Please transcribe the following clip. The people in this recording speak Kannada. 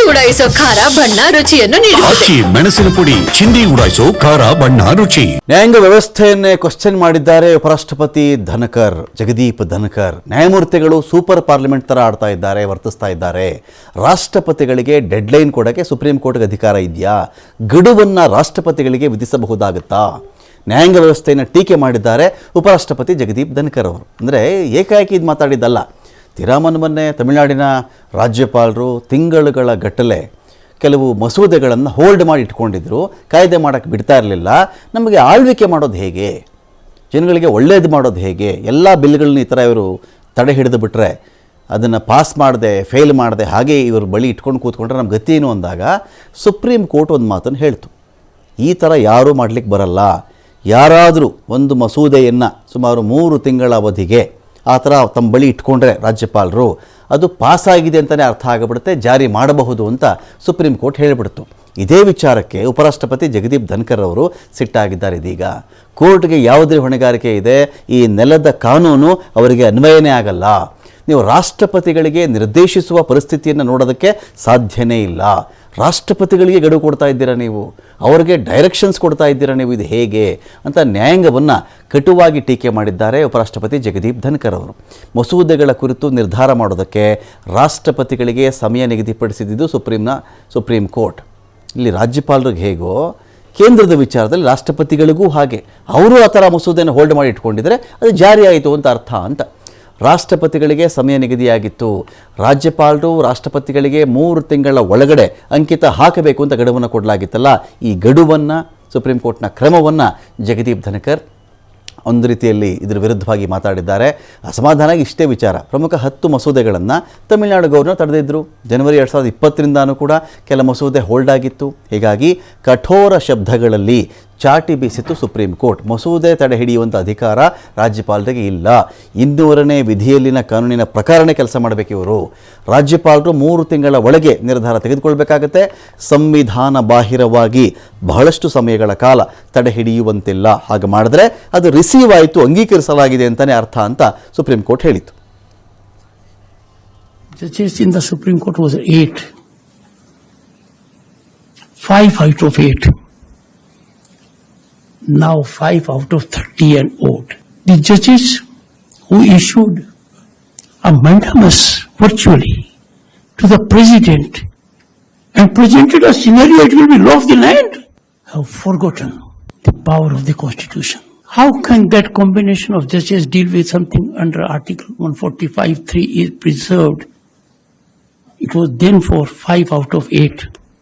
ಉಡಾಯಿಸೋ ಖಾರ ಬಣ್ಣ ರುಚಿಯನ್ನು ನೀಡುತ್ತದೆ. ಮೆಣಸಿನ ಪುಡಿ ಚಿಂದಿ ಉಡಾಯಿಸೋ ಖಾರ ಬಣ್ಣ ರುಚಿ. ನ್ಯಾಯಾಂಗ ವ್ಯವಸ್ಥೆಯನ್ನೇ ಕ್ವಶ್ಚನ್ ಮಾಡಿದ್ದಾರೆ ಉಪರಾಷ್ಟ್ರಪತಿ ಧನಕರ್, ಜಗದೀಪ್ ಧನಕರ್. ನ್ಯಾಯಮೂರ್ತಿಗಳು ಸೂಪರ್ ಪಾರ್ಲಿಮೆಂಟ್ ತರ ಆಡ್ತಾ ಇದ್ದಾರೆ, ವರ್ತಿಸ್ತಾ ಇದ್ದಾರೆ. ರಾಷ್ಟ್ರಪತಿಗಳಿಗೆ ಡೆಡ್ಲೈನ್ ಕೊಡೋಕ್ಕೆ ಸುಪ್ರೀಂ ಕೋರ್ಟ್ಗೆ ಅಧಿಕಾರ ಇದೆಯಾ? ಗಡುವನ್ನು ರಾಷ್ಟ್ರಪತಿಗಳಿಗೆ ವಿಧಿಸಬಹುದಾಗುತ್ತಾ? ನ್ಯಾಯಾಂಗ ವ್ಯವಸ್ಥೆಯನ್ನು ಟೀಕೆ ಮಾಡಿದ್ದಾರೆ ಉಪರಾಷ್ಟ್ರಪತಿ ಜಗದೀಪ್ ಧನಕರ್ ಅವರು. ಅಂದರೆ ಏಕಾಏಕಿ ಇದು ಮಾತಾಡಿದ್ದಲ್ಲ. ಮೊನ್ನೆ ತಮಿಳುನಾಡಿನ ರಾಜ್ಯಪಾಲರು ತಿಂಗಳುಗಳ ಗಟ್ಟಲೆ ಕೆಲವು ಮಸೂದೆಗಳನ್ನು ಹೋಲ್ಡ್ ಮಾಡಿ ಇಟ್ಕೊಂಡಿದ್ರು, ಕಾಯ್ದೆ ಮಾಡೋಕ್ಕೆ ಬಿಡ್ತಾ ಇರಲಿಲ್ಲ. ನಮಗೆ ಆಳ್ವಿಕೆ ಮಾಡೋದು ಹೇಗೆ, ಜನಗಳಿಗೆ ಒಳ್ಳೇದು ಮಾಡೋದು ಹೇಗೆ, ಎಲ್ಲ ಬಿಲ್ಗಳನ್ನ ಈ ಥರ ಇವರು ತಡೆ ಹಿಡಿದು ಬಿಟ್ಟರೆ ಅದನ್ನು ಪಾಸ್ ಮಾಡದೆ ಫೇಲ್ ಮಾಡದೆ ಹಾಗೆ ಇವರು ಬಳಿ ಇಟ್ಕೊಂಡು ಕೂತ್ಕೊಂಡ್ರೆ ನಮ್ಮ ಗತಿ ಏನು ಅಂದಾಗ ಸುಪ್ರೀಂ ಕೋರ್ಟ್ ಒಂದು ಮಾತನ್ನು ಹೇಳ್ತು, ಈ ಥರ ಯಾರೂ ಮಾಡಲಿಕ್ಕೆ ಬರಲ್ಲ. ಯಾರಾದರೂ ಒಂದು ಮಸೂದೆಯನ್ನು ಸುಮಾರು 3 ತಿಂಗಳ ಅವಧಿಗೆ ಆ ಥರ ತಮ್ಮ ಬಳಿ ಇಟ್ಕೊಂಡ್ರೆ ರಾಜ್ಯಪಾಲರು ಅದು ಪಾಸಾಗಿದೆ ಅಂತಲೇ ಅರ್ಥ ಆಗಿಬಿಡುತ್ತೆ, ಜಾರಿ ಮಾಡಬಹುದು ಅಂತ ಸುಪ್ರೀಂ ಕೋರ್ಟ್ ಹೇಳಿಬಿಡ್ತು. ಇದೇ ವಿಚಾರಕ್ಕೆ ಉಪರಾಷ್ಟ್ರಪತಿ ಜಗದೀಪ್ ಧನ್ಕರ್ ಅವರು ಸಿಟ್ಟಾಗಿದ್ದಾರೆ. ಇದೀಗ ಕೋರ್ಟ್ಗೆ ಯಾವುದೇ ಹೊಣೆಗಾರಿಕೆ ಇದೆ, ಈ ನೆಲದ ಕಾನೂನು ಅವರಿಗೆ ಅನ್ವಯನೇ ಆಗಲ್ಲ. ನೀವು ರಾಷ್ಟ್ರಪತಿಗಳಿಗೆ ನಿರ್ದೇಶಿಸುವ ಪರಿಸ್ಥಿತಿಯನ್ನು ನೋಡೋದಕ್ಕೆ ಸಾಧ್ಯನೇ ಇಲ್ಲ. ರಾಷ್ಟ್ರಪತಿಗಳಿಗೆ ಗಡುವು ಕೊಡ್ತಾ ಇದ್ದೀರಾ ನೀವು, ಅವರಿಗೆ ಡೈರೆಕ್ಷನ್ಸ್ ಕೊಡ್ತಾ ಇದ್ದೀರಾ ನೀವು, ಇದು ಹೇಗೆ ಅಂತ ನ್ಯಾಯಾಂಗವನ್ನು ಕಟುವಾಗಿ ಟೀಕೆ ಮಾಡಿದ್ದಾರೆ ಉಪರಾಷ್ಟ್ರಪತಿ ಜಗದೀಪ್ ಧನ್ಕರ್ ಅವರು. ಮಸೂದೆಗಳ ಕುರಿತು ನಿರ್ಧಾರ ಮಾಡೋದಕ್ಕೆ ರಾಷ್ಟ್ರಪತಿಗಳಿಗೆ ಸಮಯ ನಿಗದಿಪಡಿಸಿದ್ದು ಸುಪ್ರೀಂ ಕೋರ್ಟ್. ಇಲ್ಲಿ ರಾಜ್ಯಪಾಲರಿಗೆ ಹೇಗೋ ಕೇಂದ್ರದ ವಿಚಾರದಲ್ಲಿ ರಾಷ್ಟ್ರಪತಿಗಳಿಗೂ ಹಾಗೆ, ಅವರು ಆ ಥರ ಮಸೂದೆಯನ್ನು ಹೋಲ್ಡ್ ಮಾಡಿ ಇಟ್ಕೊಂಡಿದ್ರೆ ಅದು ಜಾರಿ ಆಯಿತು ಅಂತ ಅರ್ಥ ಅಂತ. ರಾಷ್ಟ್ರಪತಿಗಳಿಗೆ ಸಮಯ ನಿಗದಿಯಾಗಿತ್ತು. ರಾಜ್ಯಪಾಲರು ರಾಷ್ಟ್ರಪತಿಗಳಿಗೆ 3 ತಿಂಗಳ ಒಳಗಡೆ ಅಂಕಿತ ಹಾಕಬೇಕು ಅಂತ ಗಡುವನ್ನು ಕೊಡಲಾಗಿತ್ತಲ್ಲ, ಈ ಗಡುವನ್ನು ಸುಪ್ರೀಂ ಕೋರ್ಟ್ನ ಕ್ರಮವನ್ನು ಜಗದೀಪ್ ಧನಕರ್ ಒಂದು ರೀತಿಯಲ್ಲಿ ಇದರ ವಿರುದ್ಧವಾಗಿ ಮಾತಾಡಿದ್ದಾರೆ. ಅಸಮಾಧಾನ ಇಷ್ಟೇ ವಿಚಾರ. ಪ್ರಮುಖ 10 ಮಸೂದೆಗಳನ್ನು ತಮಿಳುನಾಡು ಗವರ್ನರ್ ತಡೆದಿದ್ದರು. ಜನವರಿ 2020ರಿಂದನೂ ಕೂಡ ಕೆಲ ಮಸೂದೆ ಹೋಲ್ಡ್ ಆಗಿತ್ತು. ಹೀಗಾಗಿ ಕಠೋರ ಶಬ್ದಗಳಲ್ಲಿ ಚಾಟಿ ಬೀಸಿತ್ತು ಸುಪ್ರೀಂ ಕೋರ್ಟ್. ಮಸೂದೆ ತಡೆ ಹಿಡಿಯುವಂಥ ಅಧಿಕಾರ ರಾಜ್ಯಪಾಲರಿಗೆ ಇಲ್ಲ. 200ನೇ ವಿಧಿಯಲ್ಲಿನ ಕಾನೂನಿನ ಪ್ರಕಾರನೇ ಕೆಲಸ ಮಾಡಬೇಕು ಇವರು. ರಾಜ್ಯಪಾಲರು 3 ತಿಂಗಳ ಒಳಗೆ ನಿರ್ಧಾರ ತೆಗೆದುಕೊಳ್ಬೇಕಾಗತ್ತೆ. ಸಂವಿಧಾನ ಬಾಹಿರವಾಗಿ ಬಹಳಷ್ಟು ಸಮಯಗಳ ಕಾಲ ತಡೆ ಹಿಡಿಯುವಂತಿಲ್ಲ. ಹಾಗೆ ಮಾಡಿದ್ರೆ ಅದು ರಿಸೀವ್ ಆಯಿತು, ಅಂಗೀಕರಿಸಲಾಗಿದೆ ಅಂತಲೇ ಅರ್ಥ ಅಂತ ಸುಪ್ರೀಂ ಕೋರ್ಟ್ ಹೇಳಿತ್ತು. Judges in the Supreme Court was 8. 5 out of 8. Now 5 out of 30 and old. The judges who issued a mandamus virtually to the president and presented a scenario it will be law of the land have forgotten the power of the Constitution. How can that combination of judges deal with something under Article 145(3) is preserved? It was then for 5 out of 8.